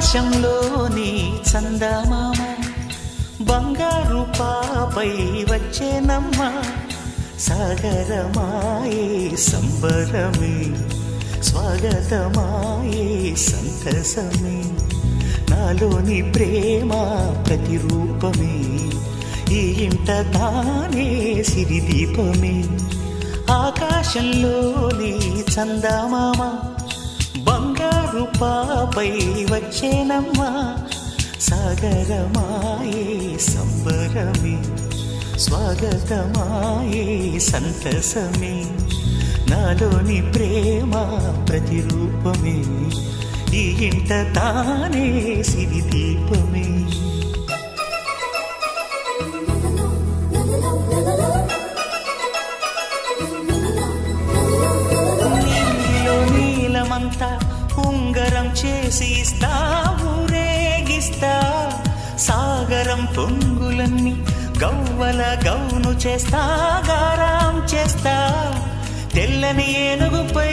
ఆకాశంలోని చందమామ బంగారు పాపై వచ్చేనమ్మ సాగరమాయే సంబరమే స్వాగతమాయే సంతసమే నాలోని ప్రేమ ప్రతిరూపమే ఈ ఇంట తానే సిరిదీపమే ఆకాశంలోని చందమామ బంగారు పాపై వచ్చేనమ్మా సాగరమాయే సంబరమే స్వాగతమాయే సంతసమే నాలోని ప్రేమ ప్రతిరూపమే ఈ ఇంట తానే సిరిదీపమే నీలమంతా ఉంగరం చేసి ఇస్తా ఊరేగిస్తా సాగరం పొంగులన్నీ గవ్వల గౌను చేస్తా గారాం చేస్తా తెల్లని ఏనుగుపై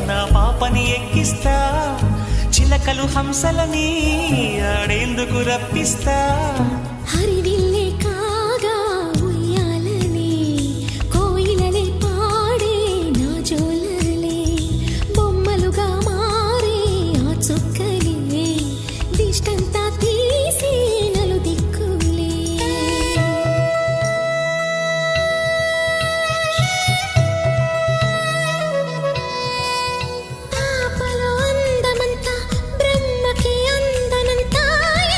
నా పాపని ఎక్కిస్తా చిలకలు హంసలని ఆడేందుకు రప్పిస్తా హరివిల్లే కాగా ఉయ్యాలనే కోయిలలే పాడే నా జోలలే బొమ్మలుగా మారే ఆ చుక్కలే దిష్టంతా తీసి నలు దిక్కులే పాపలో అందమంతా బ్రహ్మకి అందనంతా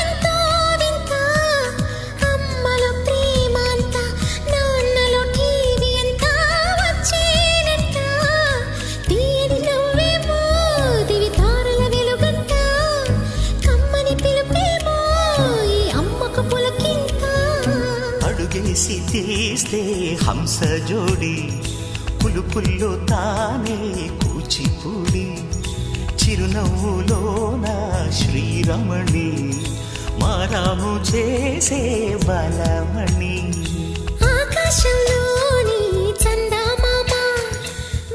ఎంతో వింత అమ్మలో ప్రేమ అంతా నాన్నలో టీవీ అంతా వచ్చేనంట తీయని నవ్వేమో దివి తారల వెలుగంట కమ్మని పిలుపేమో ఈ అమ్మకు పులకింత అడుగేసి తీస్తే హంస జోడి పులుపుల్లో తానే కూచిపూడి చిరునవ్వులోన శ్రీరమణి మారాము చేసే బలమణి ఆకాశంలోని చందమామ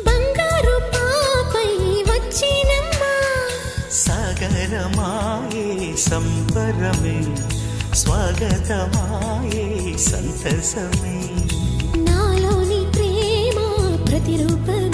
బంగారు పాపై వచ్చినమ్మా సాగరమాయే సంబరమే స్వాగతమాయే సంతసమే నాలోని ప్రేమ ప్రతిరూపమే